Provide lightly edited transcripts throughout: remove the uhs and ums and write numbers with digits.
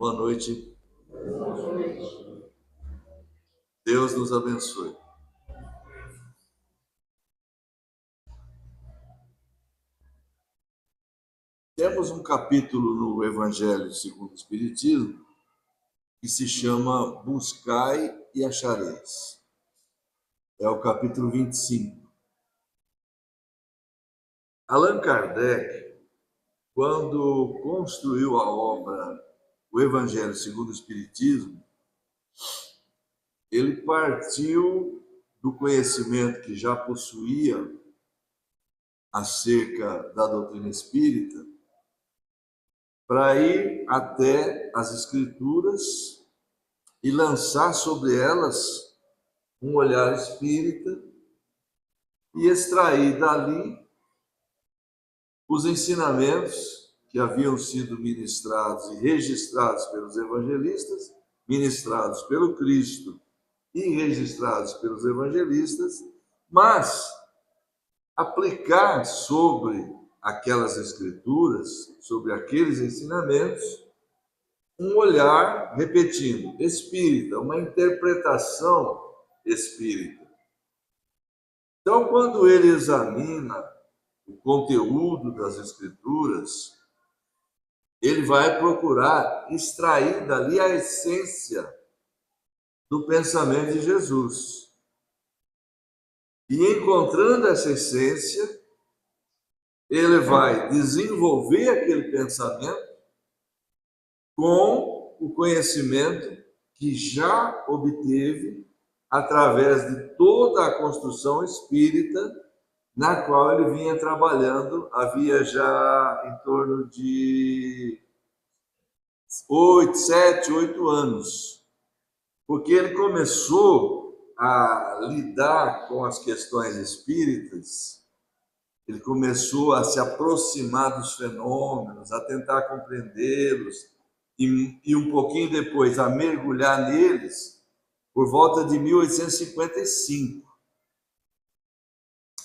Boa noite. Deus nos abençoe. Temos um capítulo no Evangelho segundo o Espiritismo que se chama Buscai e Achareis. É o capítulo 25. Allan Kardec, quando construiu a obra O Evangelho segundo o Espiritismo, ele partiu do conhecimento que já possuía acerca da doutrina espírita para ir até as Escrituras e lançar sobre elas um olhar espírita e extrair dali os ensinamentos que haviam sido ministrados e registrados pelos evangelistas, ministrados pelo Cristo e registrados pelos evangelistas, mas aplicar sobre aquelas escrituras, sobre aqueles ensinamentos, um olhar, repetindo, espírita, uma interpretação espírita. Então, quando ele examina o conteúdo das escrituras, ele vai procurar extrair dali a essência do pensamento de Jesus. E encontrando essa essência, ele vai desenvolver aquele pensamento com o conhecimento que já obteve através de toda a construção espírita na qual ele vinha trabalhando havia já em torno de 7, 8 anos. Porque ele começou a lidar com as questões espíritas, ele começou a se aproximar dos fenômenos, a tentar compreendê-los, e um pouquinho depois a mergulhar neles, por volta de 1855.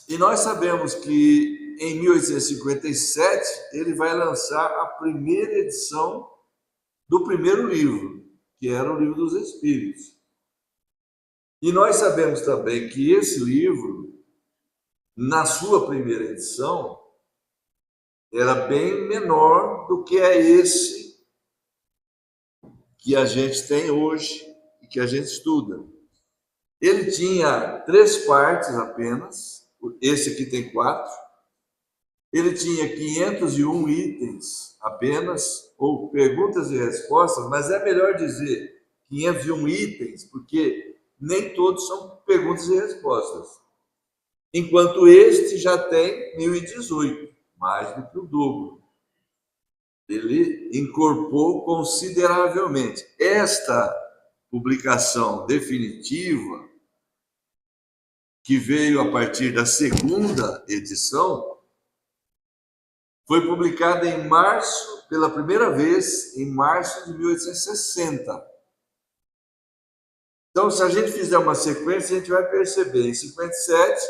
E nós sabemos que em 1857 ele vai lançar a primeira edição do primeiro livro, que era o Livro dos Espíritos. E nós sabemos também que esse livro, na sua primeira edição, era bem menor do que é esse que a gente tem hoje e que a gente estuda. Ele tinha 3 partes apenas, esse aqui tem 4. Ele tinha 501 itens apenas, ou perguntas e respostas, mas é melhor dizer 501 itens, porque nem todos são perguntas e respostas. Enquanto este já tem 1018, mais do que o dobro. Ele incorporou consideravelmente. Esta publicação definitiva, que veio a partir da segunda edição, foi publicada em março, pela primeira vez, em março de 1860. Então, se a gente fizer uma sequência, a gente vai perceber, em 57,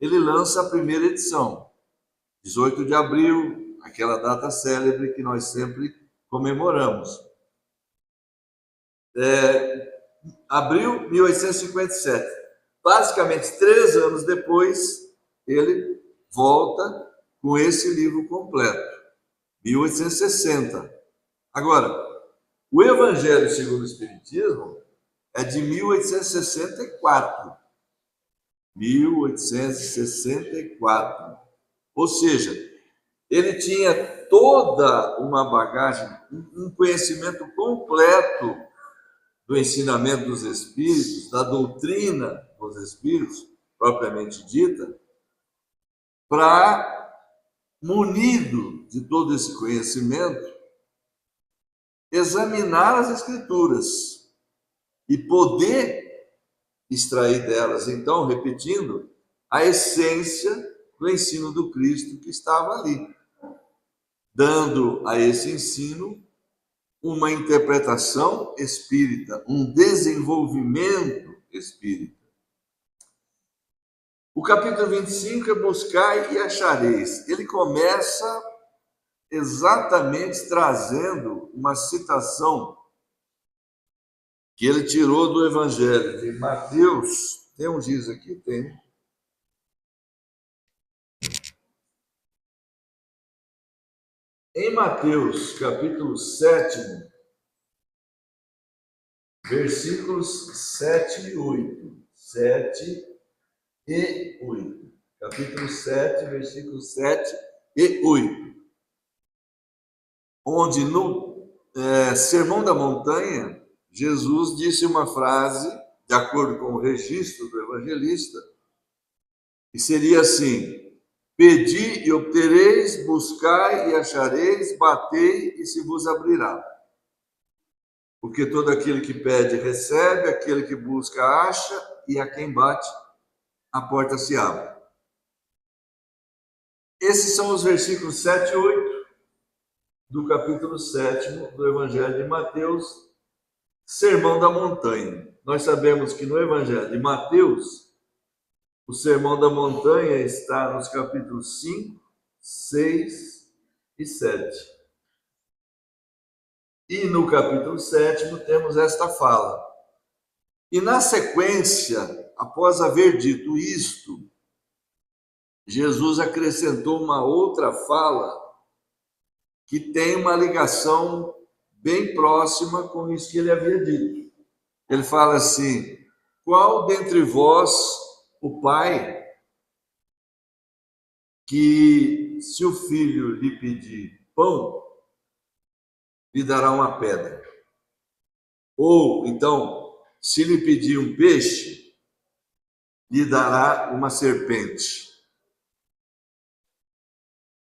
ele lança a primeira edição, 18 de abril, aquela data célebre que nós sempre comemoramos. Abril de 1857. Basicamente, 3 anos depois, ele volta com esse livro completo, 1860. Agora, o Evangelho segundo o Espiritismo é de 1864. 1864. Ou seja, ele tinha toda uma bagagem, um conhecimento completo do ensinamento dos Espíritos, da doutrina dos Espíritos, propriamente dita, para, munido de todo esse conhecimento, examinar as Escrituras e poder extrair delas, então, repetindo, a essência do ensino do Cristo que estava ali, dando a esse ensino uma interpretação espírita, um desenvolvimento espírita. O capítulo 25 é Buscai e Achareis. Ele começa exatamente trazendo uma citação que ele tirou do Evangelho de Mateus. Tem um giz aqui? Tem. Em Mateus, capítulo 7, versículos 7 e 8. 7 e 8. Capítulo 7, versículos 7 e 8. Onde no Sermão da Montanha, Jesus disse uma frase, de acordo com o registro do evangelista, que seria assim: pedi e obtereis, buscai e achareis, batei e se vos abrirá. Porque todo aquele que pede recebe, aquele que busca acha, e a quem bate a porta se abre. Esses são os versículos 7 e 8 do capítulo 7 do Evangelho de Mateus, Sermão da Montanha. Nós sabemos que no Evangelho de Mateus, o Sermão da Montanha está nos capítulos 5, 6 e 7. E no capítulo 7 temos esta fala. E na sequência, após haver dito isto, Jesus acrescentou uma outra fala que tem uma ligação bem próxima com isso que ele havia dito. Ele fala assim: qual dentre vós o pai que, se o filho lhe pedir pão, lhe dará uma pedra? Ou, então, se lhe pedir um peixe, lhe dará uma serpente?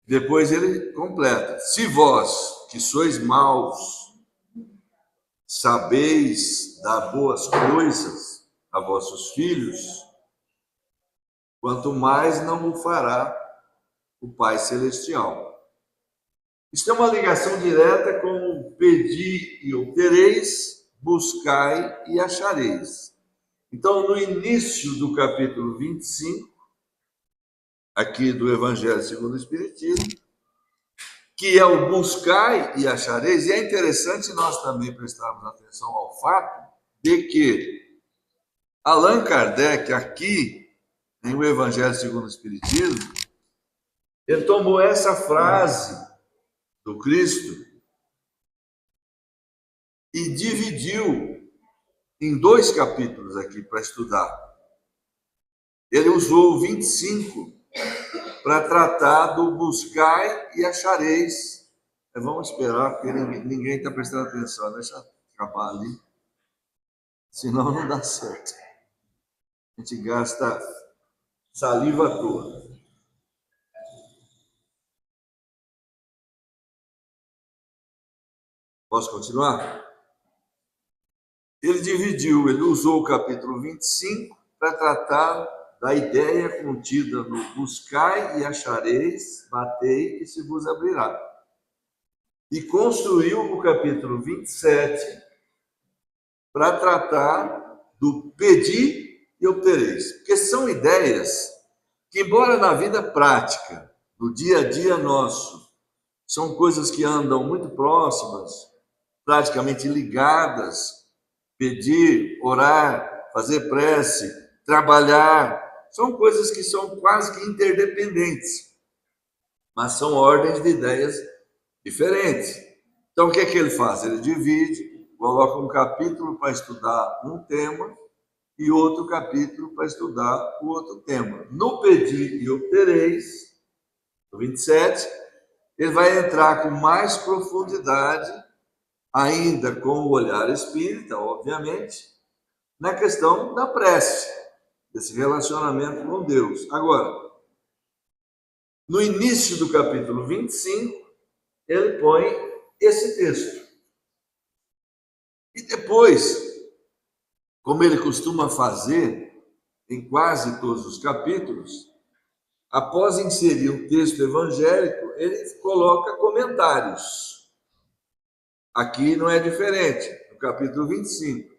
Depois ele completa: se vós, que sois maus, sabeis dar boas coisas a vossos filhos, quanto mais não o fará o Pai Celestial. Isso tem uma ligação direta com o pedi e obtereis, buscai e achareis. Então, no início do capítulo 25, aqui do Evangelho segundo o Espiritismo, que é o buscai e achareis, e é interessante nós também prestarmos atenção ao fato de que Allan Kardec, aqui, em O Evangelho segundo o Espiritismo, ele tomou essa frase do Cristo e dividiu em 2 capítulos aqui para estudar. Ele usou o 25 para tratar do buscai e achareis. Vamos esperar, porque ninguém está prestando atenção. Deixa acabar ali, senão não dá certo. A gente gasta saliva à toa. Posso continuar? Ele usou o capítulo 25 para tratar da ideia contida no buscai e achareis, batei e se vos abrirá. E construiu o capítulo 27 para tratar do pedir e obtereis. Porque são ideias que, embora na vida prática, no dia a dia nosso, são coisas que andam muito próximas, praticamente ligadas: pedir, orar, fazer prece, trabalhar, são coisas que são quase que interdependentes, mas são ordens de ideias diferentes. Então, o que é que ele faz? Ele divide, coloca um capítulo para estudar um tema e outro capítulo para estudar o outro tema. No pedir e obtereis, no 27, ele vai entrar com mais profundidade, ainda com o olhar espírita, obviamente, na questão da prece, desse relacionamento com Deus. Agora, no início do capítulo 25, ele põe esse texto. E depois, como ele costuma fazer em quase todos os capítulos, após inserir um texto evangélico, ele coloca comentários. Aqui não é diferente, no capítulo 25.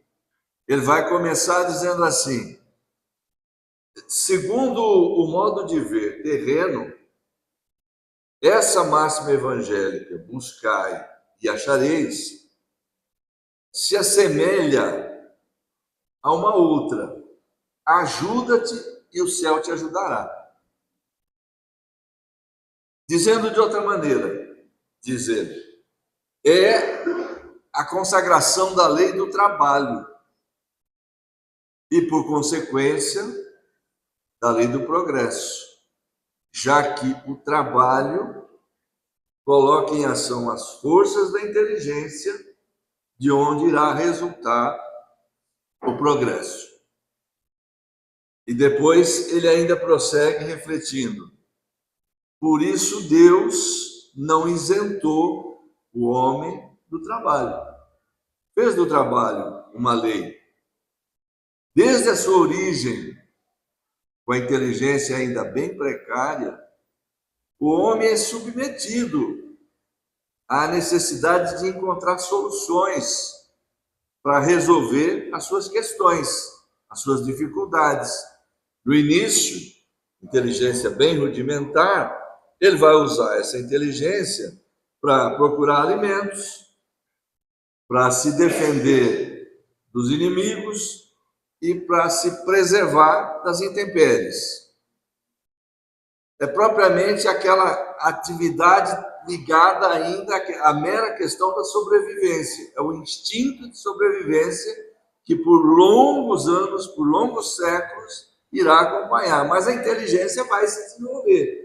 Ele vai começar dizendo assim: segundo o modo de ver terreno, essa máxima evangélica, buscai e achareis, se assemelha a uma outra: ajuda-te e o céu te ajudará. Dizendo de outra maneira, diz ele, é a consagração da lei do trabalho e, por consequência, da lei do progresso, já que o trabalho coloca em ação as forças da inteligência, de onde irá resultar o progresso. E depois ele ainda prossegue refletindo: por isso Deus não isentou o homem do trabalho. Fez do trabalho uma lei. Desde a sua origem, com a inteligência ainda bem precária, o homem é submetido à necessidade de encontrar soluções para resolver as suas questões, as suas dificuldades. No início, inteligência bem rudimentar, ele vai usar essa inteligência para procurar alimentos, para se defender dos inimigos e para se preservar das intempéries. É propriamente aquela atividade ligada ainda à mera questão da sobrevivência. É o instinto de sobrevivência que por longos anos, por longos séculos, irá acompanhar. Mas a inteligência vai se desenvolver.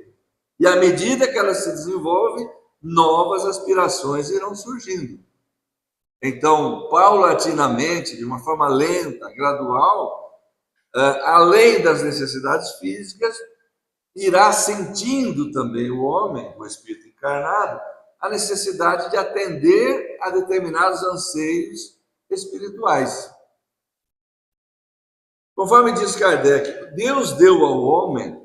E à medida que ela se desenvolve, novas aspirações irão surgindo. Então, paulatinamente, de uma forma lenta, gradual, além das necessidades físicas, irá sentindo também o homem, o espírito encarnado, a necessidade de atender a determinados anseios espirituais. Conforme diz Kardec, Deus deu ao homem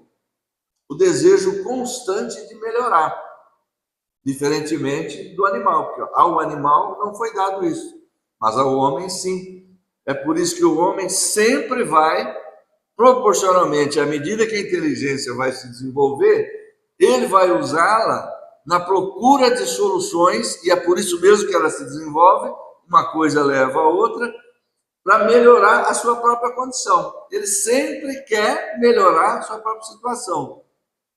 o desejo constante de melhorar, diferentemente do animal, porque ao animal não foi dado isso, mas ao homem sim. É por isso que o homem sempre vai, proporcionalmente, à medida que a inteligência vai se desenvolver, ele vai usá-la na procura de soluções, e é por isso mesmo que ela se desenvolve, uma coisa leva a outra, para melhorar a sua própria condição. Ele sempre quer melhorar a sua própria situação.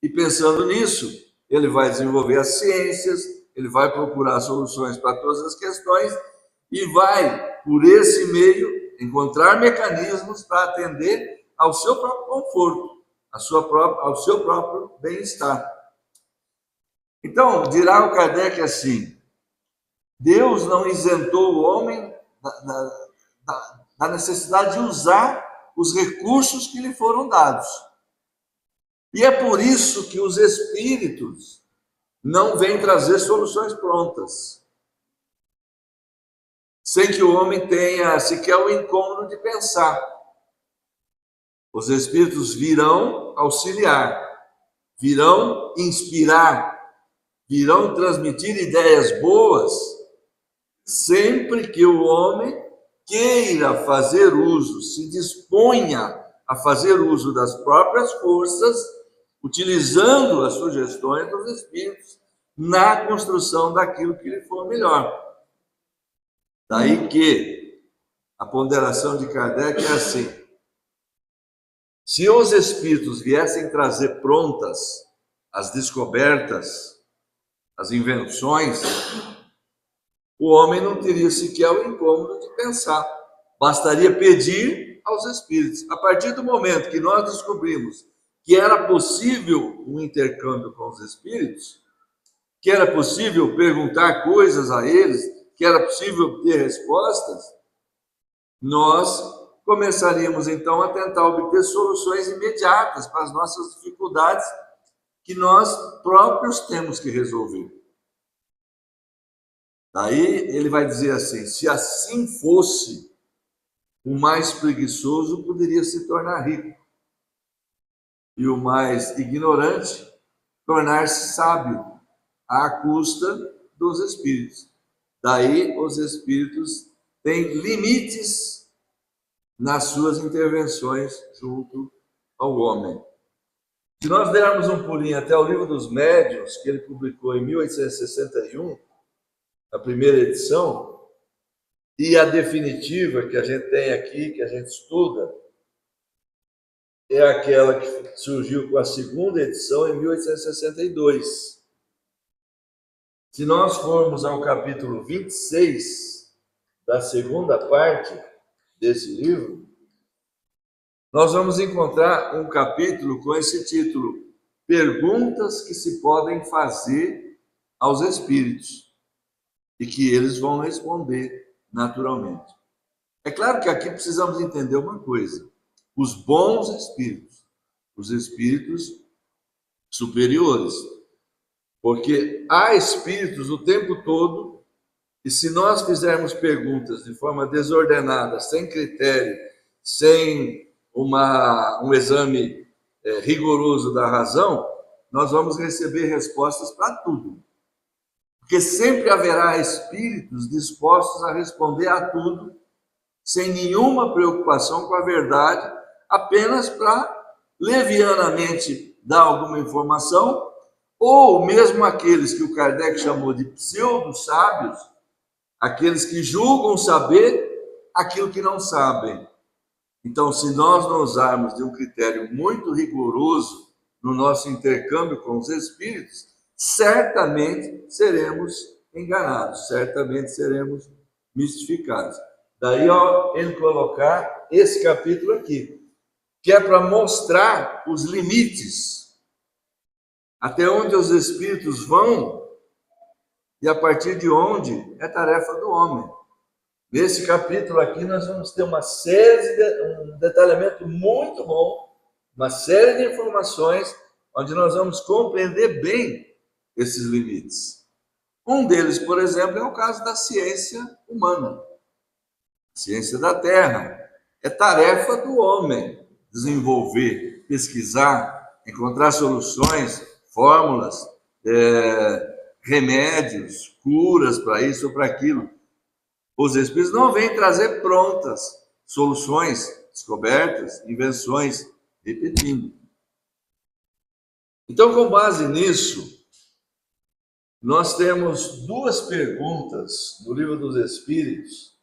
E pensando nisso, ele vai desenvolver as ciências, ele vai procurar soluções para todas as questões e vai, por esse meio, encontrar mecanismos para atender ao seu próprio conforto, ao seu próprio bem-estar. Então, dirá o Kardec assim: Deus não isentou o homem da necessidade de usar os recursos que lhe foram dados. E é por isso que os espíritos não vêm trazer soluções prontas, sem que o homem tenha sequer o incômodo de pensar. Os espíritos virão auxiliar, virão inspirar, virão transmitir ideias boas, sempre que o homem queira fazer uso, se disponha a fazer uso das próprias forças, utilizando as sugestões dos espíritos na construção daquilo que lhe for melhor. Daí que a ponderação de Kardec é assim: se os espíritos viessem trazer prontas as descobertas, as invenções, o homem não teria sequer o incômodo de pensar. Bastaria pedir aos espíritos. A partir do momento que nós descobrimos que era possível um intercâmbio com os espíritos, que era possível perguntar coisas a eles, que era possível obter respostas, nós começaríamos então a tentar obter soluções imediatas para as nossas dificuldades que nós próprios temos que resolver. Daí ele vai dizer assim: se assim fosse, o mais preguiçoso poderia se tornar rico, e o mais ignorante tornar-se sábio, à custa dos espíritos. Daí os espíritos têm limites nas suas intervenções junto ao homem. Se nós dermos um pulinho até o Livro dos Médiuns, que ele publicou em 1861, a primeira edição, E a definitiva que a gente tem aqui, que a gente estuda, é aquela que surgiu com a segunda edição em 1862. Se nós formos ao capítulo 26 da segunda parte desse livro, nós vamos encontrar um capítulo com esse título: Perguntas que se podem fazer aos espíritos e que eles vão responder naturalmente. É claro que aqui precisamos entender uma coisa: os bons espíritos, os espíritos superiores, porque há espíritos o tempo todo, e se nós fizermos perguntas de forma desordenada, sem critério, sem um exame rigoroso da razão, nós vamos receber respostas para tudo. Porque sempre haverá espíritos dispostos a responder a tudo, sem nenhuma preocupação com a verdade, apenas para levianamente dar alguma informação, ou mesmo aqueles que o Kardec chamou de pseudo-sábios, aqueles que julgam saber aquilo que não sabem. Então, se nós não usarmos de um critério muito rigoroso no nosso intercâmbio com os espíritos, certamente seremos enganados, certamente seremos mistificados. Daí, ele colocar esse capítulo aqui, que é para mostrar os limites, até onde os espíritos vão e a partir de onde é tarefa do homem. Nesse capítulo aqui nós vamos ter um detalhamento muito bom, uma série de informações onde nós vamos compreender bem esses limites. Um deles, por exemplo, é o caso da ciência humana, a ciência da Terra. É tarefa do homem desenvolver, pesquisar, encontrar soluções, fórmulas, remédios, curas para isso ou para aquilo. Os espíritos não vêm trazer prontas soluções, descobertas, invenções, repetindo. Então, com base nisso, nós temos duas perguntas no Livro dos Espíritos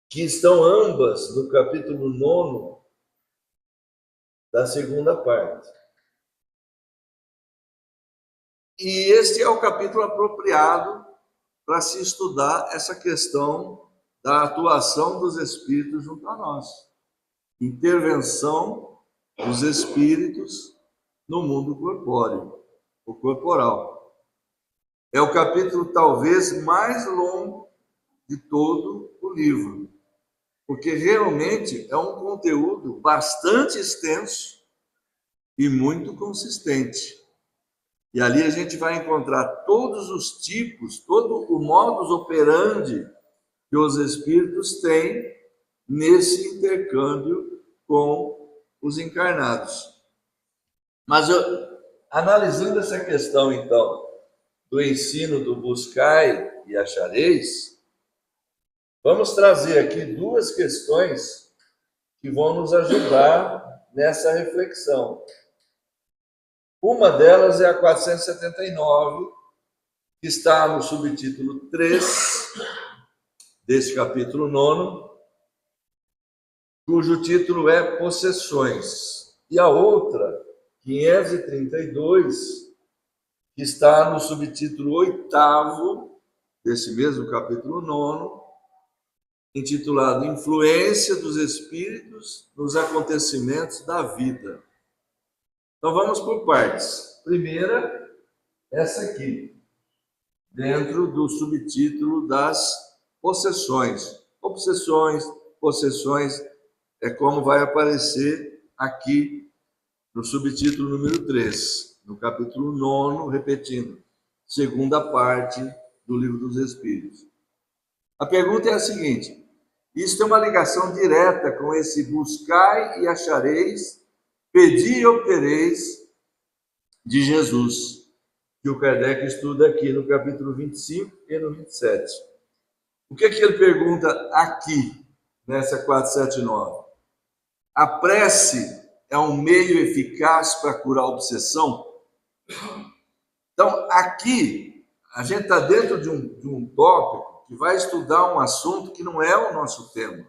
que estão ambas no capítulo 9 da segunda parte. E este é o capítulo apropriado para se estudar essa questão da atuação dos espíritos junto a nós. Intervenção dos espíritos no mundo corpóreo, o corporal. É o capítulo talvez mais longo de todo o livro, porque realmente é um conteúdo bastante extenso e muito consistente. E ali a gente vai encontrar todos os tipos, todo o modus operandi que os espíritos têm nesse intercâmbio com os encarnados. Mas analisando essa questão, então, do ensino do buscai e achareis, vamos trazer aqui duas questões que vão nos ajudar nessa reflexão. Uma delas é a 479, que está no subtítulo 3 desse capítulo 9, cujo título é Possessões. E a outra, 532, que está no subtítulo 8 desse mesmo capítulo 9, intitulado Influência dos Espíritos nos Acontecimentos da Vida. Então vamos por partes. Primeira, essa aqui, dentro do subtítulo das possessões. Obsessões, possessões, é como vai aparecer aqui no subtítulo número 3, no capítulo 9, repetindo, segunda parte do Livro dos Espíritos. A pergunta é a seguinte: isso tem uma ligação direta com esse buscai e achareis, pedi e obtereis de Jesus, que o Kardec estuda aqui no capítulo 25 e no 27. O que ele pergunta aqui, nessa 479? A prece é um meio eficaz para curar a obsessão? Então, aqui, a gente está dentro de um tópico que vai estudar um assunto que não é o nosso tema.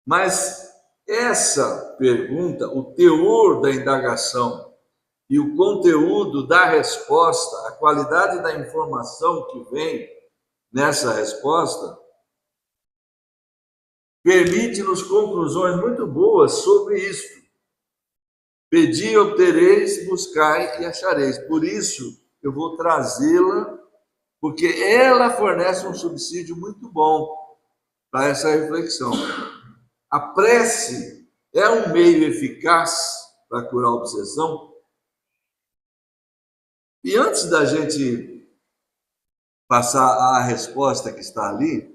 Mas essa pergunta, o teor da indagação e o conteúdo da resposta, a qualidade da informação que vem nessa resposta, permite-nos conclusões muito boas sobre isso. Pedi, obtereis, buscai e achareis. Por isso, eu vou trazê-la, porque ela fornece um subsídio muito bom para essa reflexão. A prece é um meio eficaz para curar a obsessão? E antes da gente passar à resposta que está ali,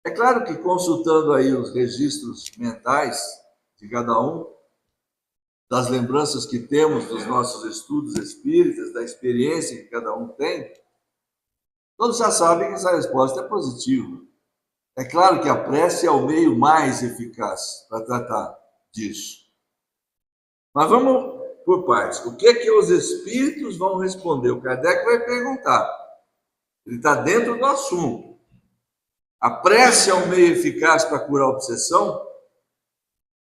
é claro que consultando aí os registros mentais de cada um, das lembranças que temos dos nossos estudos espíritas, da experiência que cada um tem, todos já sabem que essa resposta é positiva. É claro que a prece é o meio mais eficaz para tratar disso. Mas vamos por partes. O que é que os espíritos vão responder? O Kardec vai perguntar. Ele está dentro do assunto. A prece é um meio eficaz para curar a obsessão?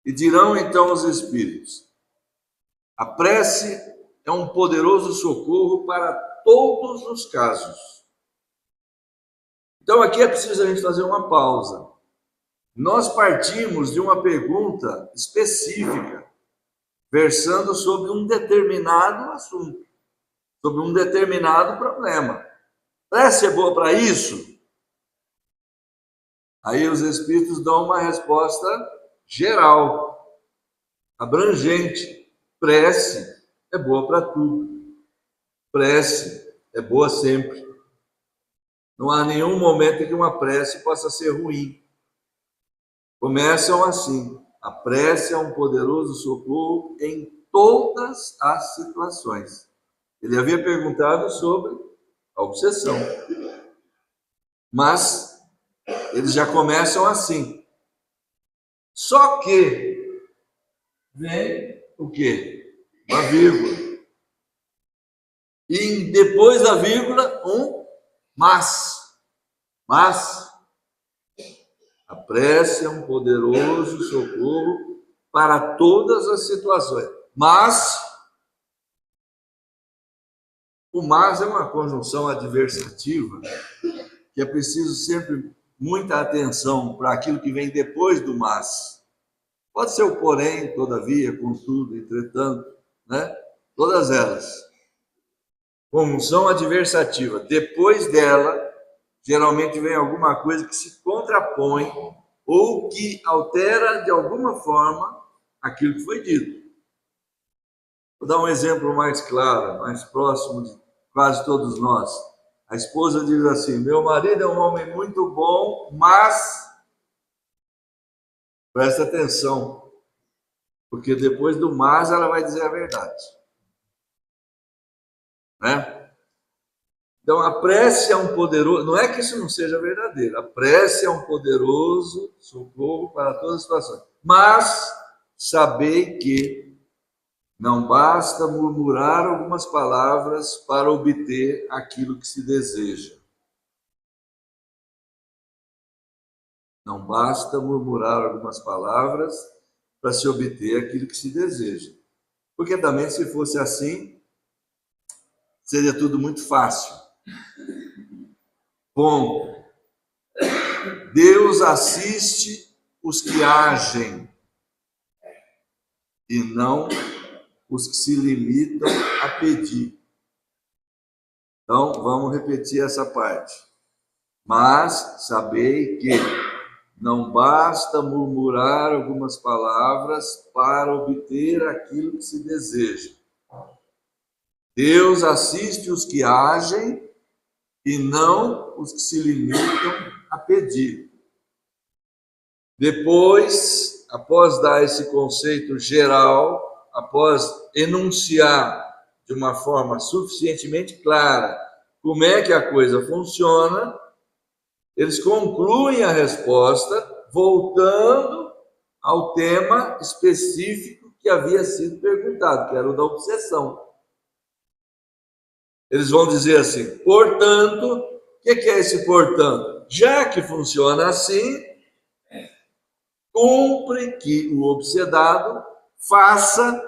E dirão então os espíritos: a prece é um poderoso socorro para todos os casos. Então aqui é preciso a gente fazer uma pausa. Nós partimos de uma pergunta específica, versando sobre um determinado assunto, sobre um determinado problema. Prece é boa para isso? Aí os espíritos dão uma resposta geral, abrangente. Prece é boa para tudo. Prece é boa sempre. Não há nenhum momento em que uma prece possa ser ruim. Começam assim: a prece é um poderoso socorro em todas as situações. Ele havia perguntado sobre a obsessão. Mas eles já começam assim. Só que vem o quê? Uma vírgula. E depois da vírgula, um mas. Mas a prece é um poderoso socorro para todas as situações. Mas o mas é uma conjunção adversativa que é preciso sempre muita atenção para aquilo que vem depois do mas. Pode ser o porém, todavia, contudo, entretanto, né? Todas elas. Conjunção adversativa. Depois dela, geralmente vem alguma coisa que se contrapõe ou que altera de alguma forma aquilo que foi dito. Vou dar um exemplo mais claro, mais próximo de quase todos nós. A esposa diz assim: meu marido é um homem muito bom, mas... Presta atenção, porque depois do mas ela vai dizer a verdade. Né? Então a prece é um poderoso... Não é que isso não seja verdadeiro. A prece é um poderoso socorro para todas as situações. Mas sabei que não basta murmurar algumas palavras para obter aquilo que se deseja. Não basta murmurar algumas palavras para se obter aquilo que se deseja. Porque também, se fosse assim, seria tudo muito fácil. Bom, Deus assiste os que agem e não os que se limitam a pedir. Então, vamos repetir essa parte. Mas sabei que não basta murmurar algumas palavras para obter aquilo que se deseja. Deus assiste os que agem e não os que se limitam a pedir. Depois, após dar esse conceito geral, após enunciar de uma forma suficientemente clara como é que a coisa funciona, eles concluem a resposta voltando ao tema específico que havia sido perguntado, que era o da obsessão. Eles vão dizer assim, portanto, o que é esse portanto? Já que funciona assim, cumpre que o obsedado faça,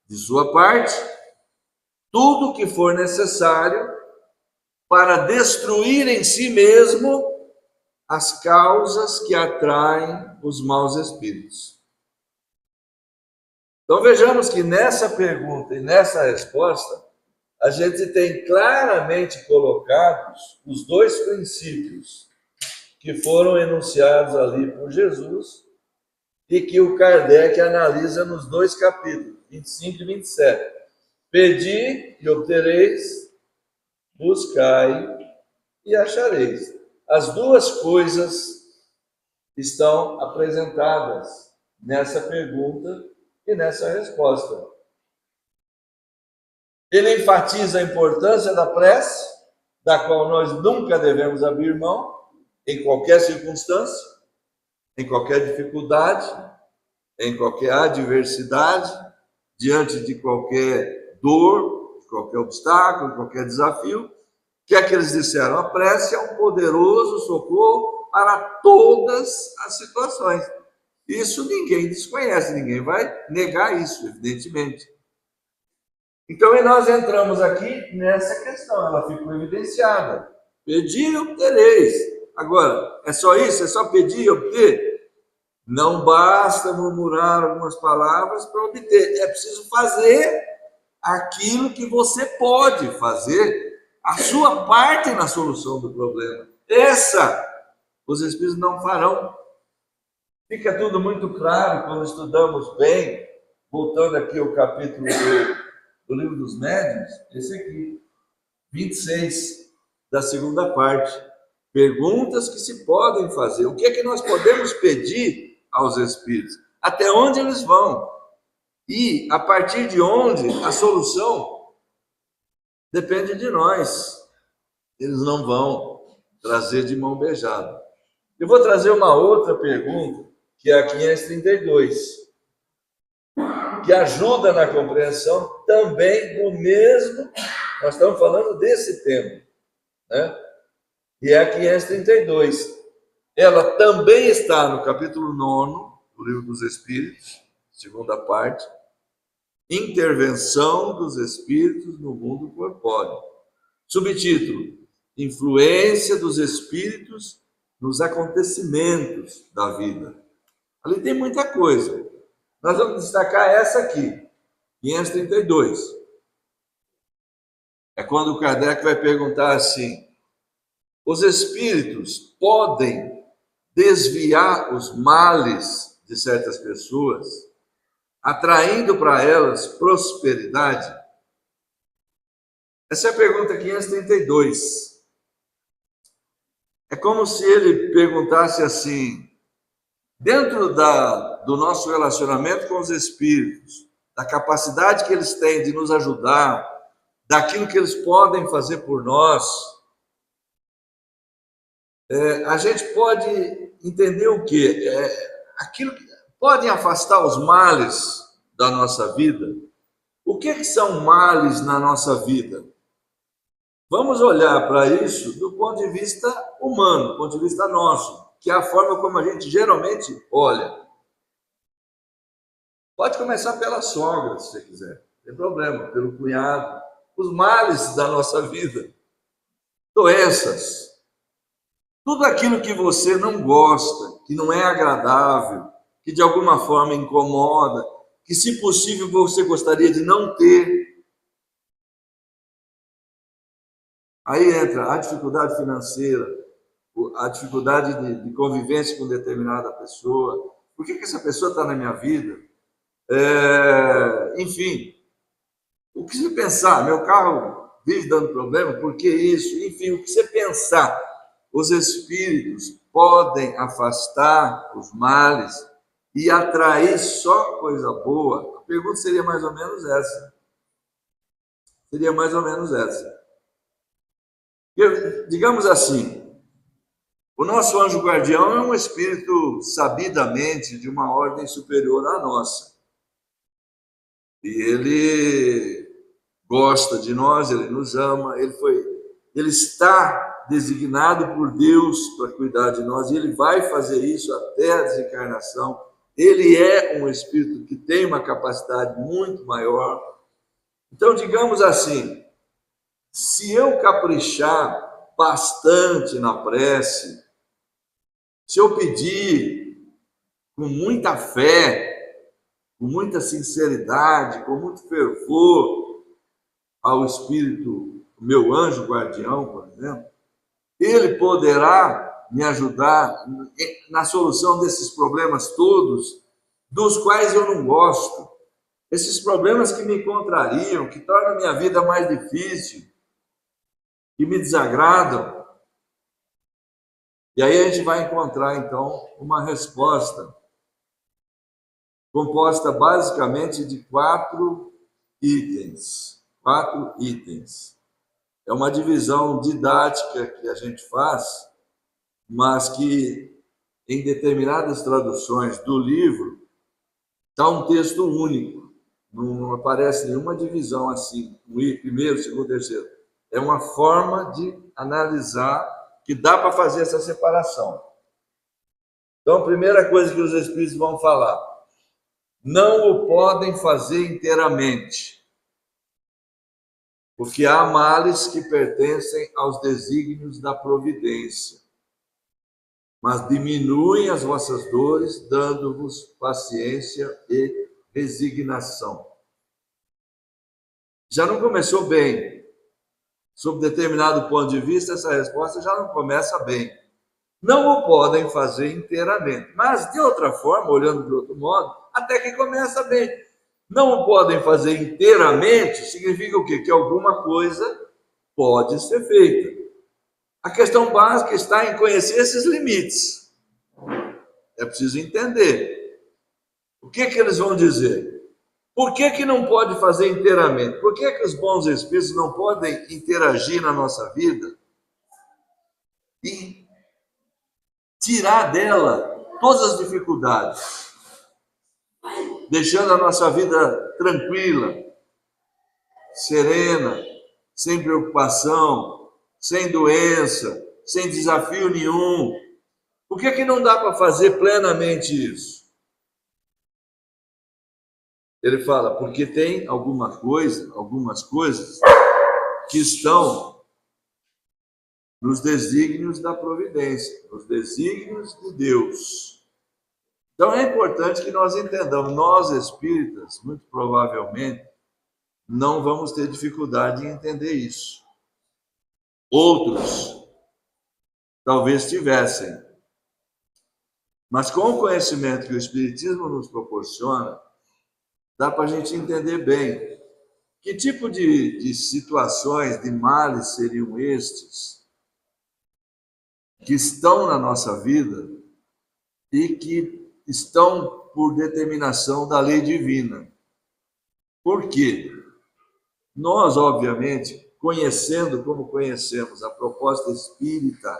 de sua parte, tudo o que for necessário para destruir em si mesmo as causas que atraem os maus espíritos. Então vejamos que nessa pergunta e nessa resposta, a gente tem claramente colocados os dois princípios que foram enunciados ali por Jesus e que o Kardec analisa nos dois capítulos, 25 e 27. Pedi e obtereis, buscai e achareis. As duas coisas estão apresentadas nessa pergunta e nessa resposta. Ele enfatiza a importância da prece, da qual nós nunca devemos abrir mão, em qualquer circunstância, em qualquer dificuldade, em qualquer adversidade, diante de qualquer dor, de qualquer obstáculo, de qualquer desafio. O que é que eles disseram? A prece é um poderoso socorro para todas as situações. Isso ninguém desconhece, ninguém vai negar isso, evidentemente. Então, nós entramos aqui nessa questão, ela ficou evidenciada. Pedir e obtereis. Agora, é só isso? É só pedir e obter? Não basta murmurar algumas palavras para obter. É preciso fazer aquilo que você pode fazer, a sua parte na solução do problema. Essa, os Espíritos não farão. Fica tudo muito claro quando estudamos bem, voltando aqui ao capítulo do Livro dos Médiuns, esse aqui, 26, da segunda parte. Perguntas que se podem fazer. O que é que nós podemos pedir aos Espíritos? Até onde eles vão? E a partir de onde a solução depende de nós. Eles não vão trazer de mão beijada. Eu vou trazer uma outra pergunta, que é a 532, que ajuda na compreensão também do mesmo, nós estamos falando desse tema, né? E é a 532. Ela também está no capítulo 9 do Livro dos Espíritos, segunda parte, Intervenção dos Espíritos no Mundo Corpóreo. Subtítulo: Influência dos Espíritos nos acontecimentos da vida. Ali tem muita coisa. Nós vamos destacar essa aqui, 532. É quando o Kardec vai perguntar assim: os espíritos podem desviar os males de certas pessoas, atraindo para elas prosperidade? Essa é a pergunta 532. É como se ele perguntasse assim, dentro do nosso relacionamento com os espíritos, da capacidade que eles têm de nos ajudar, daquilo que eles podem fazer por nós, a gente pode entender o quê? Aquilo que podem afastar os males da nossa vida. O que são males na nossa vida? Vamos olhar para isso do ponto de vista humano, do ponto de vista nosso, que é a forma como a gente geralmente olha. Pode começar pela sogra, se você quiser, não tem problema, pelo cunhado. Os males da nossa vida, doenças, tudo aquilo que você não gosta, que não é agradável, que de alguma forma incomoda, que se possível você gostaria de não ter. Aí entra a dificuldade financeira, a dificuldade de convivência com determinada pessoa. Por que essa pessoa está na minha vida? Enfim, o que você pensar? Meu carro vive dando problema, por que isso? Enfim, o que você pensar? Os espíritos podem afastar os males e atrair só coisa boa. A pergunta seria mais ou menos essa. Seria mais ou menos essa. Digamos assim, o nosso anjo guardião é um espírito sabidamente de uma ordem superior à nossa. E ele gosta de nós, ele nos ama, ele está designado por Deus para cuidar de nós, e ele vai fazer isso até a desencarnação. Ele é um espírito que tem uma capacidade muito maior. Então, digamos assim, se eu caprichar bastante na prece, se eu pedir com muita fé, com muita sinceridade, com muito fervor ao Espírito, o meu anjo guardião, por exemplo, ele poderá me ajudar na solução desses problemas todos, dos quais eu não gosto. Esses problemas que me contrariam, que tornam a minha vida mais difícil, que me desagradam. E aí a gente vai encontrar, então, uma resposta composta basicamente de 4 itens. 4 itens. É uma divisão didática que a gente faz, mas que em determinadas traduções do livro está um texto único. Não aparece nenhuma divisão assim, primeiro, segundo, terceiro. É uma forma de analisar que dá para fazer essa separação. Então, a primeira coisa que os Espíritos vão falar: não o podem fazer inteiramente, porque há males que pertencem aos desígnios da providência, mas diminuem as vossas dores, dando-vos paciência e resignação. Já não começou bem. Sob determinado ponto de vista, essa resposta já não começa bem. Não o podem fazer inteiramente, mas de outra forma, olhando de outro modo, até que começa bem. Não o podem fazer inteiramente significa o quê? Que alguma coisa pode ser feita. A questão básica está em conhecer esses limites. É preciso entender. O que eles vão dizer? Por que não pode fazer inteiramente? Por que os bons espíritos não podem interagir na nossa vida e tirar dela todas as dificuldades, deixando a nossa vida tranquila, serena, sem preocupação, sem doença, sem desafio nenhum? Por que não dá para fazer plenamente isso? Ele fala, porque tem algumas coisas que estão nos desígnios da providência, nos desígnios de Deus. Então é importante que nós entendamos, nós espíritas, muito provavelmente, não vamos ter dificuldade em entender isso. Outros talvez tivessem. Mas com o conhecimento que o Espiritismo nos proporciona, dá para a gente entender bem que tipo de situações, de males seriam estes que estão na nossa vida e que estão por determinação da lei divina. Por quê? Nós, obviamente, conhecendo como conhecemos a proposta espírita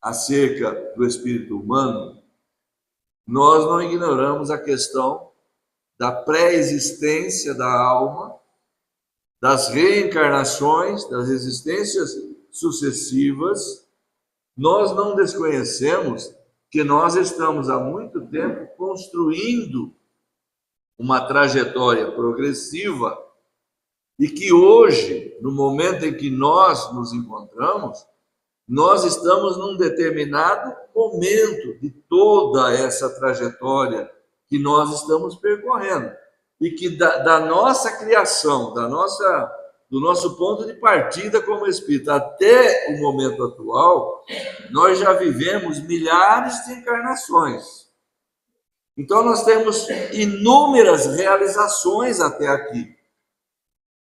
acerca do espírito humano, nós não ignoramos a questão da pré-existência da alma, das reencarnações, das existências sucessivas. Nós não desconhecemos que nós estamos há muito tempo construindo uma trajetória progressiva e que hoje, no momento em que nós nos encontramos, nós estamos num determinado momento de toda essa trajetória que nós estamos percorrendo e que da nossa criação, do nosso ponto de partida como espírito até o momento atual, nós já vivemos milhares de encarnações. Então nós temos inúmeras realizações até aqui.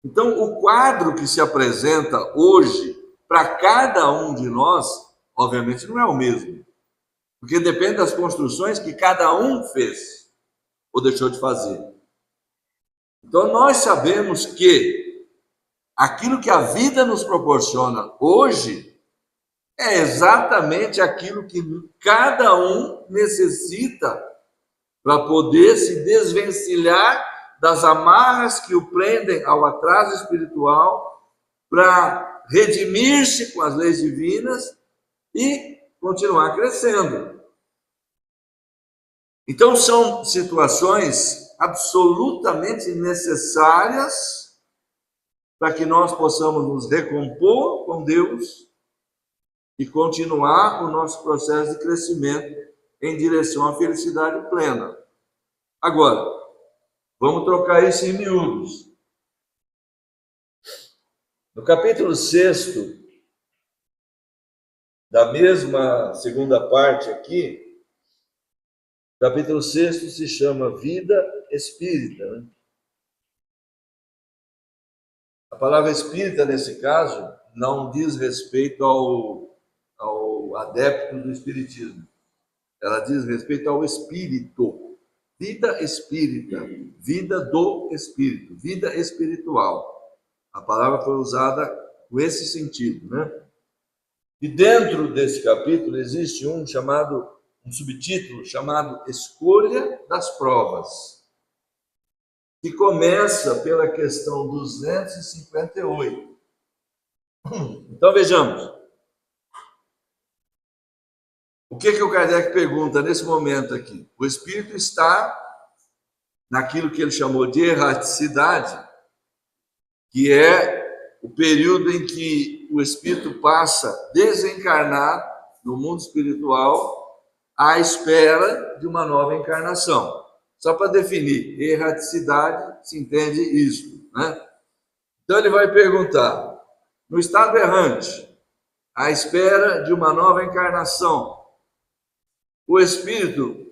Então o quadro que se apresenta hoje para cada um de nós, obviamente não é o mesmo, porque depende das construções que cada um fez ou deixou de fazer. Então nós sabemos que aquilo que a vida nos proporciona hoje é exatamente aquilo que cada um necessita para poder se desvencilhar das amarras que o prendem ao atraso espiritual para redimir-se com as leis divinas e continuar crescendo. Então, são situações absolutamente necessárias para que nós possamos nos recompor com Deus e continuar o nosso processo de crescimento em direção à felicidade plena. Agora, vamos trocar isso em miúdos. No capítulo 6, da mesma segunda parte aqui, capítulo 6 se chama Vida Espírita, né? A palavra espírita, nesse caso, não diz respeito ao adepto do espiritismo. Ela diz respeito ao espírito. Vida espírita, vida do espírito, vida espiritual. A palavra foi usada com esse sentido, né? E dentro desse capítulo existe um subtítulo chamado Escolha das Provas, que começa pela questão 258. Então vejamos. O que o Kardec pergunta nesse momento aqui? O espírito está naquilo que ele chamou de erraticidade, que é o período em que o espírito passa desencarnado no mundo espiritual à espera de uma nova encarnação. Só para definir, erraticidade, se entende isso, né? Então ele vai perguntar, no estado errante, à espera de uma nova encarnação, o espírito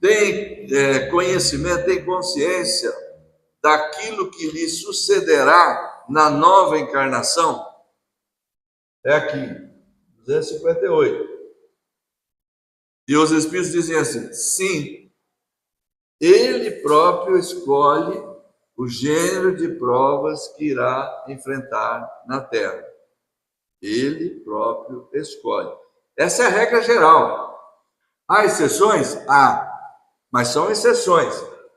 tem conhecimento, tem consciência daquilo que lhe sucederá na nova encarnação? É aqui, 258. E os espíritos dizem assim, sim, ele próprio escolhe o gênero de provas que irá enfrentar na Terra. Ele próprio escolhe. Essa é a regra geral. Há exceções? Há, mas são exceções.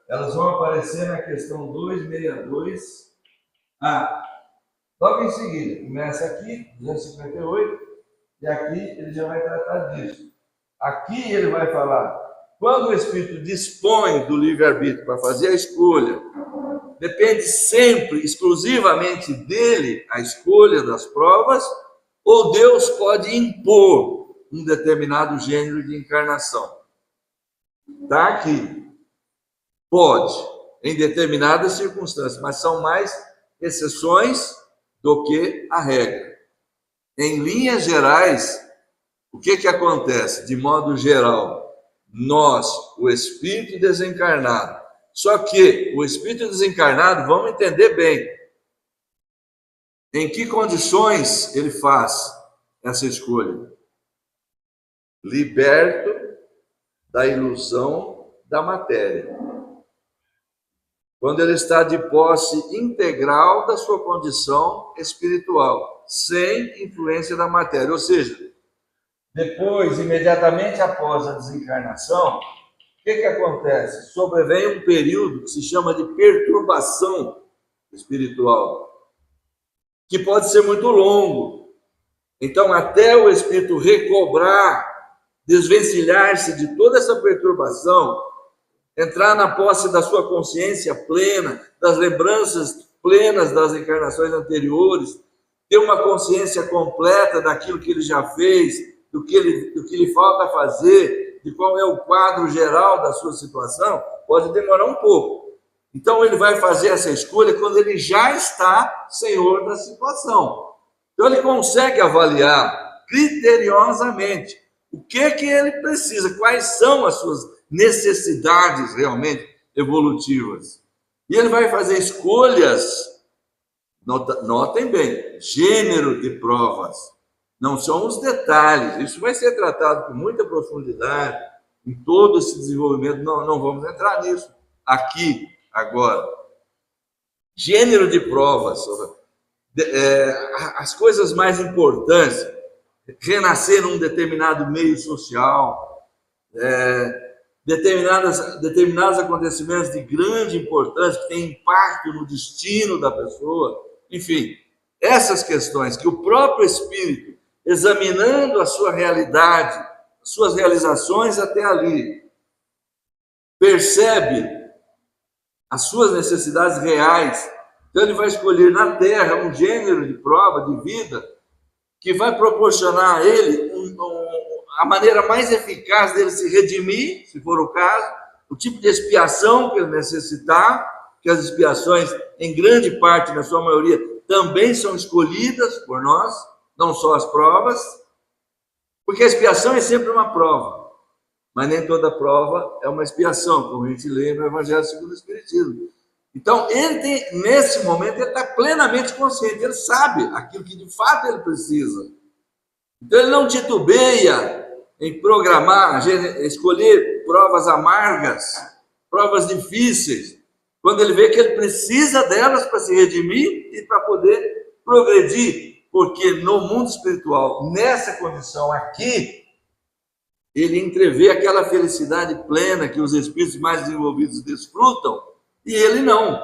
Elas vão aparecer na questão 262. Logo em seguida, começa aqui, 258, e aqui ele já vai tratar disso. Aqui ele vai falar, quando o espírito dispõe do livre-arbítrio para fazer a escolha, depende sempre, exclusivamente dele, a escolha das provas, ou Deus pode impor um determinado gênero de encarnação. Está aqui. Pode, em determinadas circunstâncias, mas são mais exceções do que a regra. Em linhas gerais, o que acontece? De modo geral, nós, o espírito desencarnado, só que o espírito desencarnado, vamos entender bem, em que condições ele faz essa escolha? Liberto da ilusão da matéria. Quando ele está de posse integral da sua condição espiritual, sem influência da matéria. Ou seja, depois, imediatamente após a desencarnação, o que acontece? Sobrevém um período que se chama de perturbação espiritual, que pode ser muito longo. Então, até o espírito recobrar, desvencilhar-se de toda essa perturbação, entrar na posse da sua consciência plena, das lembranças plenas das encarnações anteriores, ter uma consciência completa daquilo que ele já fez, do que lhe falta fazer, de qual é o quadro geral da sua situação, pode demorar um pouco. Então ele vai fazer essa escolha quando ele já está senhor da situação. Então ele consegue avaliar criteriosamente o que ele precisa, quais são as suas necessidades realmente evolutivas. E ele vai fazer escolhas, notem bem, gênero de provas, não são os detalhes. Isso vai ser tratado com muita profundidade em todo esse desenvolvimento, não vamos entrar nisso aqui, agora. Gênero de provas, as coisas mais importantes, renascer num determinado meio social, determinados acontecimentos de grande importância, que têm impacto no destino da pessoa, enfim, essas questões que o próprio Espírito, examinando a sua realidade, suas realizações até ali, percebe as suas necessidades reais. Então ele vai escolher na Terra um gênero de prova de vida que vai proporcionar a ele a maneira mais eficaz dele se redimir, se for o caso, o tipo de expiação que ele necessitar, que as expiações, em grande parte, na sua maioria, também são escolhidas por nós, não só as provas, porque a expiação é sempre uma prova, mas nem toda prova é uma expiação, como a gente lê no Evangelho segundo o Espiritismo. Então, ele tem, nesse momento, ele está plenamente consciente, ele sabe aquilo que de fato ele precisa. Então, ele não titubeia em programar, escolher provas amargas, provas difíceis, quando ele vê que ele precisa delas para se redimir e para poder progredir, porque no mundo espiritual, nessa condição aqui, ele entrevê aquela felicidade plena que os espíritos mais desenvolvidos desfrutam, e ele não,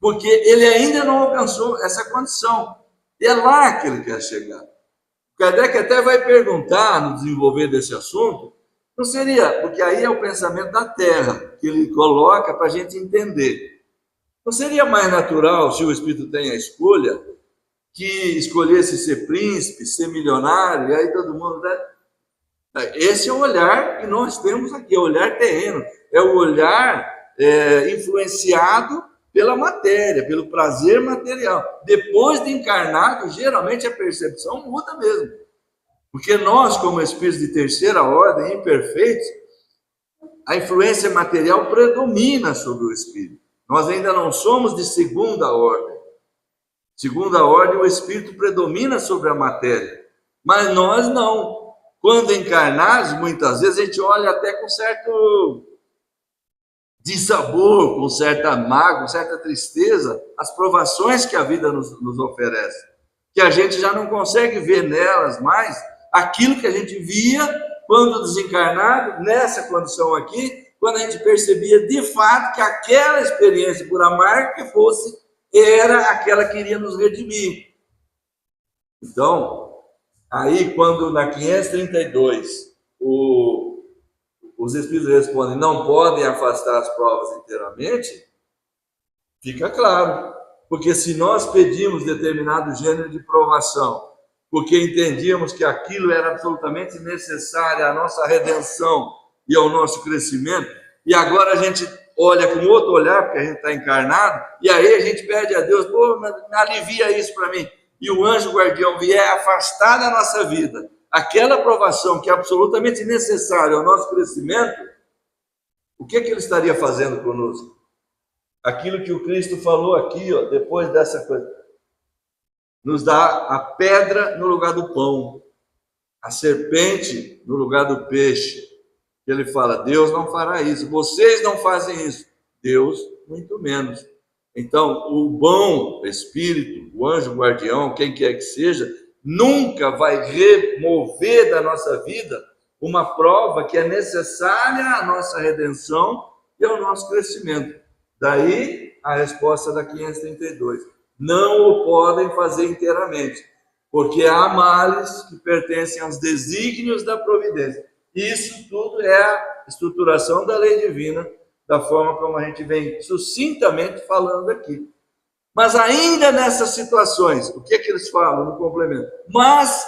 porque ele ainda não alcançou essa condição. E é lá que ele quer chegar. Kardec até vai perguntar, no desenvolver desse assunto, não seria, porque aí é o pensamento da Terra, que ele coloca para a gente entender. Não seria mais natural, se o Espírito tem a escolha, que escolhesse ser príncipe, ser milionário, e aí todo mundo... Né? Esse é o olhar que nós temos aqui, é o olhar terreno, é o olhar influenciado pela matéria, pelo prazer material. Depois de encarnado, geralmente a percepção muda mesmo. Porque nós, como espíritos de terceira ordem, imperfeitos, a influência material predomina sobre o espírito. Nós ainda não somos de segunda ordem. Segunda ordem, o espírito predomina sobre a matéria. Mas nós não. Quando encarnados, muitas vezes a gente olha até com certo dissabor, com certa mágoa, com certa tristeza, as provações que a vida nos oferece, que a gente já não consegue ver nelas mais aquilo que a gente via quando desencarnado, nessa condição aqui, quando a gente percebia de fato que aquela experiência, por amarga que fosse, era aquela que iria nos redimir. Então, aí quando na 532 os Espíritos respondem, não podem afastar as provas inteiramente, fica claro. Porque se nós pedimos determinado gênero de provação, porque entendíamos que aquilo era absolutamente necessário à nossa redenção e ao nosso crescimento, e agora a gente olha com outro olhar, porque a gente está encarnado, e aí a gente pede a Deus, pô, alivia isso para mim. E o anjo guardião vier afastar da nossa vida aquela aprovação que é absolutamente necessária ao nosso crescimento, o que ele estaria fazendo conosco? Aquilo que o Cristo falou aqui, ó, depois dessa coisa, nos dá a pedra no lugar do pão, a serpente no lugar do peixe. Ele fala, Deus não fará isso, vocês não fazem isso, Deus muito menos. Então, o bom espírito, o anjo guardião, quem quer que seja, nunca vai remover da nossa vida uma prova que é necessária à nossa redenção e ao nosso crescimento. Daí a resposta da 532. Não o podem fazer inteiramente, porque há males que pertencem aos desígnios da providência. Isso tudo é a estruturação da lei divina, da forma como a gente vem sucintamente falando aqui. Mas ainda nessas situações, o que é que eles falam no complemento? Mas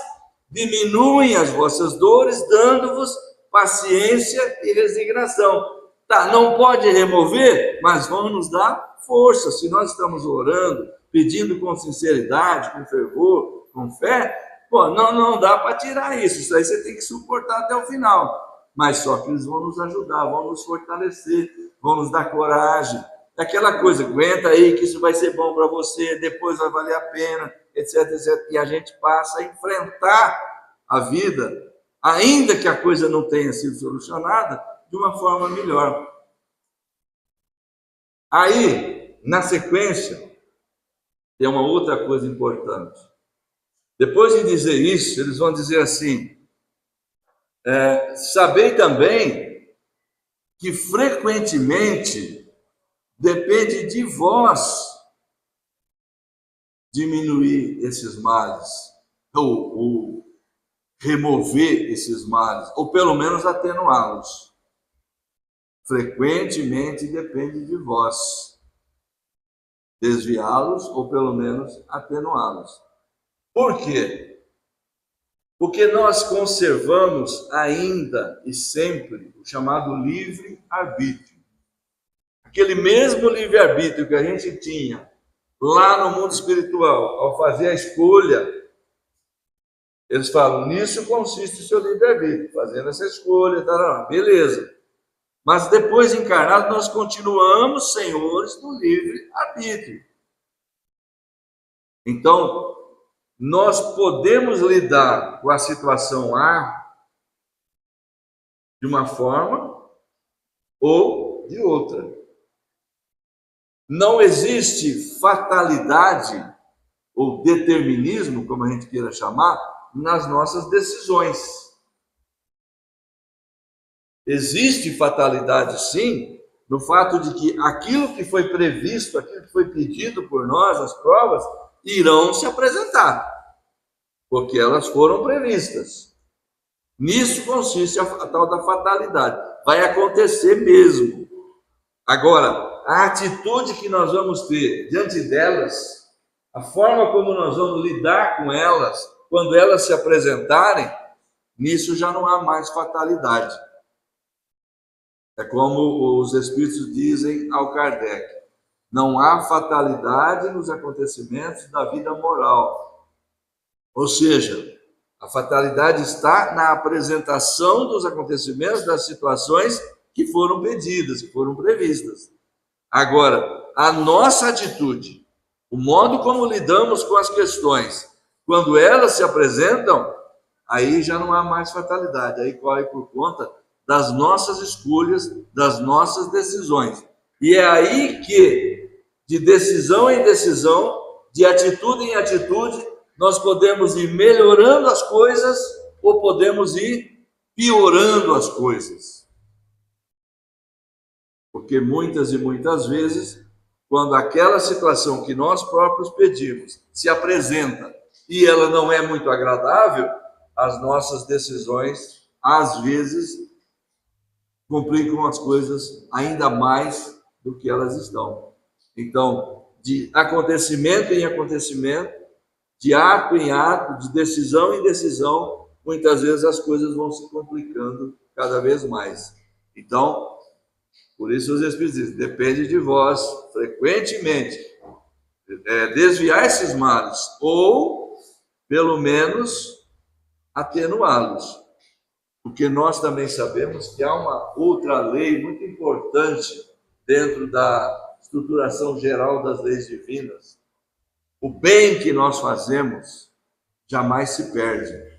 diminuem as vossas dores, dando-vos paciência e resignação. Tá, não pode remover, mas vão nos dar força. Se nós estamos orando, pedindo com sinceridade, com fervor, com fé, pô, não dá para tirar isso. Isso aí você tem que suportar até o final. Mas só que eles vão nos ajudar, vão nos fortalecer, vão nos dar coragem. Aquela coisa, aguenta aí que isso vai ser bom para você, depois vai valer a pena, etc, etc. E a gente passa a enfrentar a vida, ainda que a coisa não tenha sido solucionada, de uma forma melhor. Aí, na sequência, tem uma outra coisa importante. Depois de dizer isso, eles vão dizer assim, sabei também que frequentemente depende de vós diminuir esses males, ou remover esses males, ou pelo menos atenuá-los. Frequentemente depende de vós desviá-los ou pelo menos atenuá-los. Por quê? Porque nós conservamos ainda e sempre o chamado livre-arbítrio. Aquele mesmo livre-arbítrio que a gente tinha lá no mundo espiritual, ao fazer a escolha, eles falam, nisso consiste o seu livre-arbítrio, fazendo essa escolha, beleza. Mas depois encarnado, nós continuamos senhores do livre-arbítrio. Então, nós podemos lidar com a situação A de uma forma ou de outra. Não existe fatalidade ou determinismo, como a gente queira chamar, nas nossas decisões. Existe fatalidade, sim, no fato de que aquilo que foi previsto, aquilo que foi pedido por nós, as provas, irão se apresentar, porque elas foram previstas. Nisso consiste a tal da fatalidade. Vai acontecer mesmo. Agora, a atitude que nós vamos ter diante delas, a forma como nós vamos lidar com elas, quando elas se apresentarem, nisso já não há mais fatalidade. É como os espíritos dizem ao Kardec, não há fatalidade nos acontecimentos da vida moral. Ou seja, a fatalidade está na apresentação dos acontecimentos, das situações que foram pedidas, que foram previstas. Agora, a nossa atitude, o modo como lidamos com as questões, quando elas se apresentam, aí já não há mais fatalidade, aí corre por conta das nossas escolhas, das nossas decisões. E é aí que, de decisão em decisão, de atitude em atitude, nós podemos ir melhorando as coisas ou podemos ir piorando as coisas. Porque muitas e muitas vezes, quando aquela situação que nós próprios pedimos se apresenta e ela não é muito agradável, as nossas decisões, às vezes, complicam as coisas ainda mais do que elas estão. Então, de acontecimento em acontecimento, de ato em ato, de decisão em decisão, muitas vezes as coisas vão se complicando cada vez mais. Então, por isso os Espíritos dizem, depende de vós, frequentemente, desviar esses males, ou, pelo menos, atenuá-los. Porque nós também sabemos que há uma outra lei muito importante dentro da estruturação geral das leis divinas. O bem que nós fazemos jamais se perde.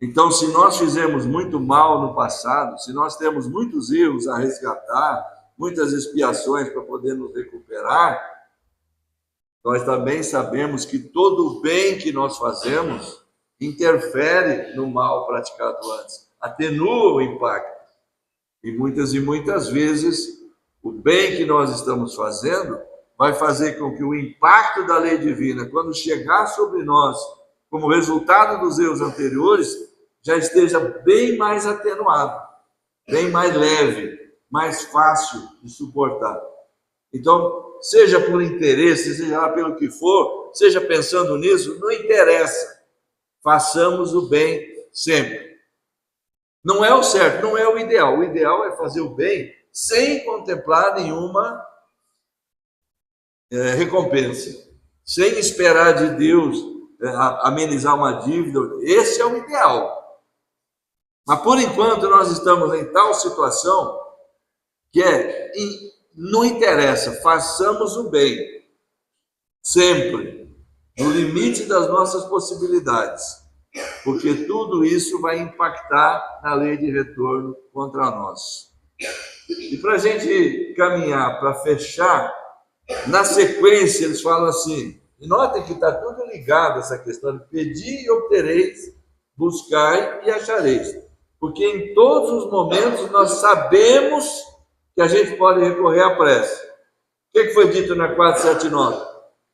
Então, se nós fizemos muito mal no passado, se nós temos muitos erros a resgatar, muitas expiações para poder nos recuperar, nós também sabemos que todo o bem que nós fazemos interfere no mal praticado antes, atenua o impacto. E muitas vezes, o bem que nós estamos fazendo vai fazer com que o impacto da lei divina, quando chegar sobre nós, como resultado dos erros anteriores, já esteja bem mais atenuado, bem mais leve, mais fácil de suportar. Então, seja por interesse, seja lá pelo que for, seja pensando nisso, não interessa. Façamos o bem sempre. Não é o certo, não é o ideal. O ideal é fazer o bem sem contemplar nenhuma recompensa, sem esperar de Deus amenizar uma dívida. Esse é o ideal. Mas por enquanto nós estamos em tal situação que não interessa, façamos o bem sempre, no limite das nossas possibilidades, porque tudo isso vai impactar na lei de retorno contra nós. E para a gente caminhar, para fechar, na sequência eles falam assim, e notem que está tudo ligado essa questão de pedir e obtereis, buscai e achareis. Porque em todos os momentos nós sabemos que a gente pode recorrer à prece. O que foi dito na 479?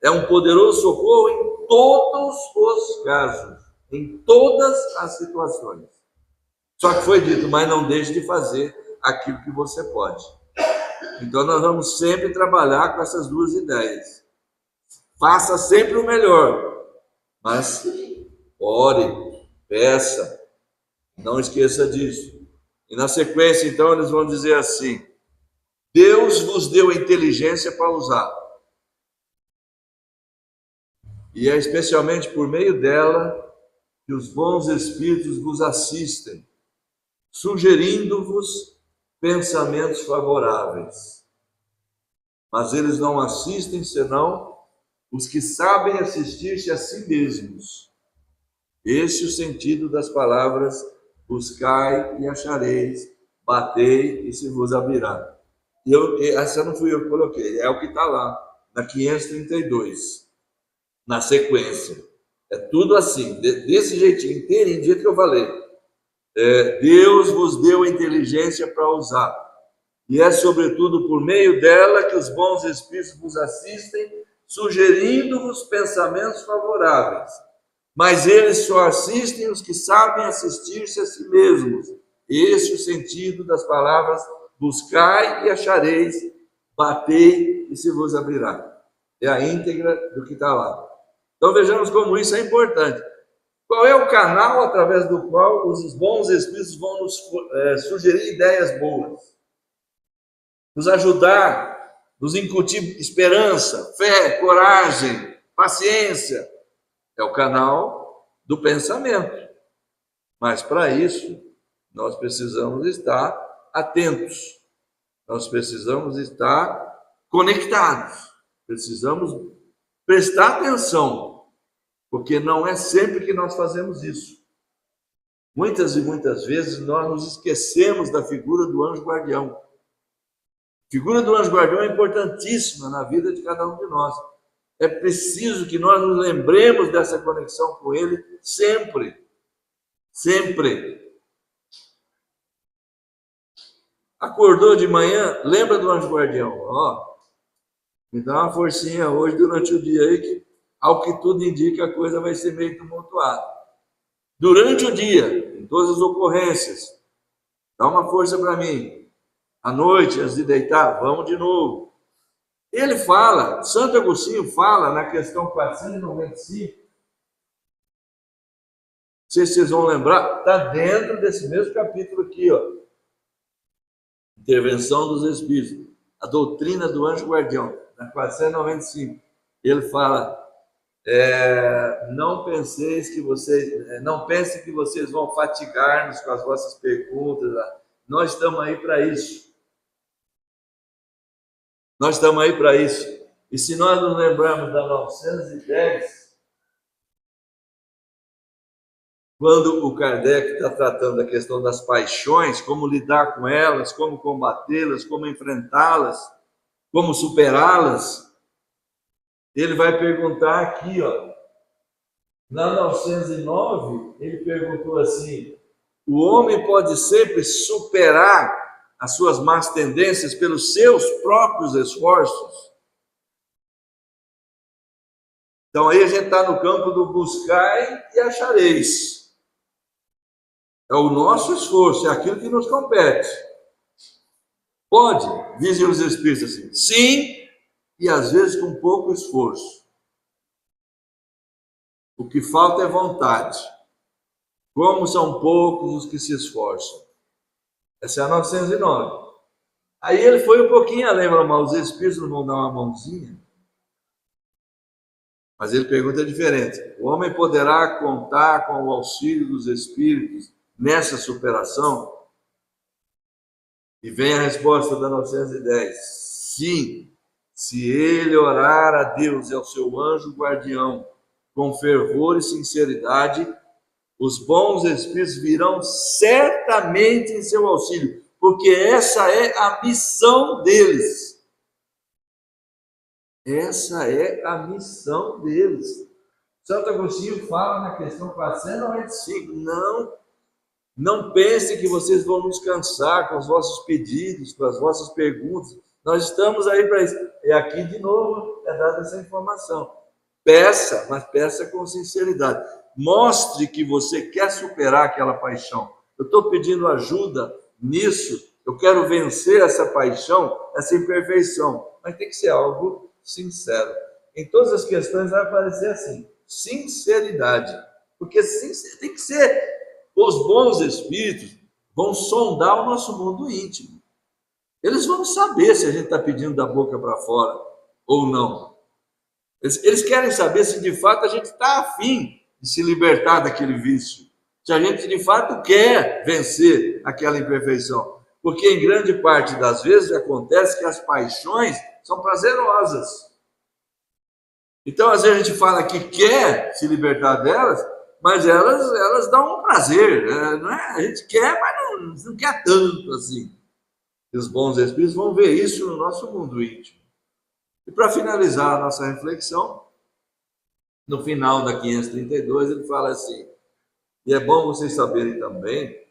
É um poderoso socorro em todos os casos, em todas as situações. Só que foi dito, mas não deixe de fazer aquilo que você pode. Então nós vamos sempre trabalhar com essas duas ideias. Faça sempre o melhor, mas ore, peça, não esqueça disso. E na sequência, então, eles vão dizer assim: Deus vos deu a inteligência para usar. E é especialmente por meio dela que os bons espíritos vos assistem, sugerindo-vos pensamentos favoráveis. Mas eles não assistem senão os que sabem assistir-se a si mesmos. Esse é o sentido das palavras: buscai e achareis, batei e se vos abrirá. Essa não fui eu que coloquei, é o que está lá, na 532, na sequência. É tudo assim, desse jeitinho, inteirinho, do jeito que eu falei. Deus vos deu a inteligência para usar. E é sobretudo por meio dela que os bons espíritos vos assistem, sugerindo-vos pensamentos favoráveis. Mas eles só assistem os que sabem assistir-se a si mesmos. Esse é o sentido das palavras: buscai e achareis, batei e se vos abrirá. É a íntegra do que está lá. Então vejamos como isso é importante. Qual é o canal através do qual os bons espíritos vão nos sugerir ideias boas? Nos ajudar, nos incutir esperança, fé, coragem, paciência. É o canal do pensamento. Mas para isso, nós precisamos estar atentos. Nós precisamos estar conectados. Precisamos prestar atenção, porque não é sempre que nós fazemos isso. Muitas e muitas vezes nós nos esquecemos da figura do anjo guardião. A figura do anjo guardião é importantíssima na vida de cada um de nós. É preciso que nós nos lembremos dessa conexão com ele sempre. Sempre. Acordou de manhã, lembra do anjo guardião. Me dá uma forcinha hoje durante o dia aí, que ao que tudo indica a coisa vai ser meio tumultuada. Durante o dia, em todas as ocorrências, dá uma força para mim. À noite, antes de deitar, vamos de novo. Ele fala, Santo Agostinho fala na questão 495, não sei se vocês vão lembrar, está dentro desse mesmo capítulo aqui, Intervenção dos Espíritos, a doutrina do anjo guardião, na 495. Ele fala: não penseis que vocês, não pensem que vocês vão fatigar-nos com as vossas perguntas. Nós estamos aí para isso. Nós estamos aí para isso. E se nós nos lembrarmos da 910, quando o Kardec está tratando da questão das paixões, como lidar com elas, como combatê-las, como enfrentá-las, como superá-las, ele vai perguntar aqui, na 909, ele perguntou assim: o homem pode sempre superar as suas más tendências pelos seus próprios esforços? Então aí a gente está no campo do buscai e achareis. É o nosso esforço, é aquilo que nos compete. Pode, dizem os Espíritos assim, sim, e às vezes com pouco esforço. O que falta é vontade. Como são poucos os que se esforçam. Essa é a 909. Aí ele foi um pouquinho além, mas os Espíritos não vão dar uma mãozinha? Mas ele pergunta diferente: o homem poderá contar com o auxílio dos Espíritos nessa superação? E vem a resposta da 910. Sim, se ele orar a Deus e ao seu anjo guardião com fervor e sinceridade, os bons espíritos virão certamente em seu auxílio, porque essa é a missão deles. Essa é a missão deles. Santo Agostinho fala na questão 495, não Não pense que vocês vão nos cansar com os vossos pedidos, com as vossas perguntas. Nós estamos aí para isso. E aqui, de novo, é dada essa informação. Peça, mas peça com sinceridade. Mostre que você quer superar aquela paixão. Eu estou pedindo ajuda nisso. Eu quero vencer essa paixão, essa imperfeição. Mas tem que ser algo sincero. Em todas as questões vai aparecer assim: sinceridade. Porque tem que ser. Os bons espíritos vão sondar o nosso mundo íntimo. Eles vão saber se a gente está pedindo da boca para fora ou não. Eles querem saber se de fato a gente está afim de se libertar daquele vício. Se a gente de fato quer vencer aquela imperfeição. Porque em grande parte das vezes acontece que as paixões são prazerosas. Então, às vezes a gente fala que quer se libertar delas, mas elas dão um prazer, não é? A gente quer, mas não quer tanto assim. E os bons espíritos vão ver isso no nosso mundo íntimo. E para finalizar a nossa reflexão, no final da 532, ele fala assim: e é bom vocês saberem também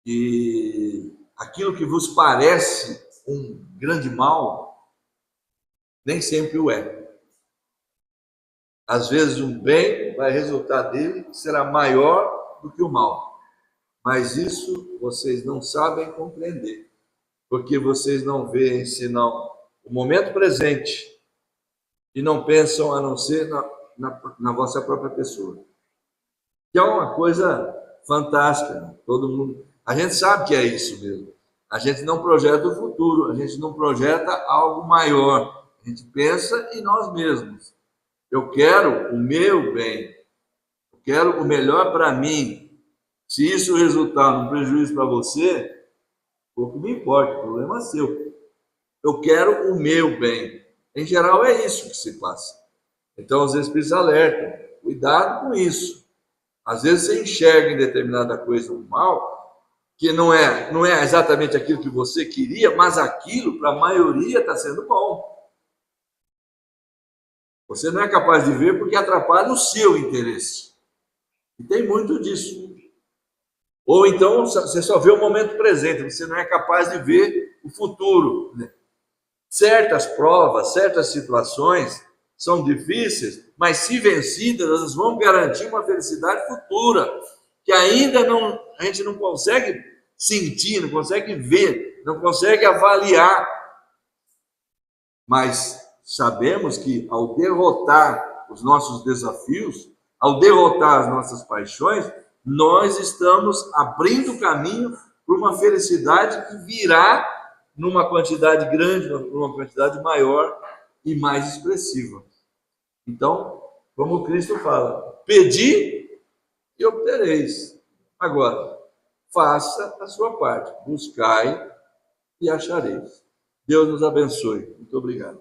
que aquilo que vos parece um grande mal, nem sempre o é. Às vezes um bem vai resultar dele que será maior do que o mal. Mas isso vocês não sabem compreender, porque vocês não veem senão o momento presente e não pensam a não ser na vossa própria pessoa. Que é uma coisa fantástica, né? Todo mundo. A gente sabe que é isso mesmo. A gente não projeta o futuro, a gente não projeta algo maior. A gente pensa em nós mesmos. Eu quero o meu bem, eu quero o melhor para mim. Se isso resultar num prejuízo para você, pouco me importa, o problema é seu. Eu quero o meu bem. Em geral, é isso que se passa. Então, os espíritos alertam: cuidado com isso. Às vezes você enxerga em determinada coisa um mal, que não é exatamente aquilo que você queria, mas aquilo, para a maioria, está sendo bom. Você não é capaz de ver porque atrapalha o seu interesse. E tem muito disso. Ou então você só vê o momento presente, você não é capaz de ver o futuro. Certas provas, certas situações são difíceis, mas se vencidas, elas vão garantir uma felicidade futura, que ainda não, a gente não consegue sentir, não consegue ver, não consegue avaliar. Mas sabemos que ao derrotar os nossos desafios, ao derrotar as nossas paixões, nós estamos abrindo caminho para uma felicidade que virá numa quantidade grande, numa quantidade maior e mais expressiva. Então, como o Cristo fala: pedi e obtereis. Agora, faça a sua parte, buscai e achareis. Deus nos abençoe. Muito obrigado.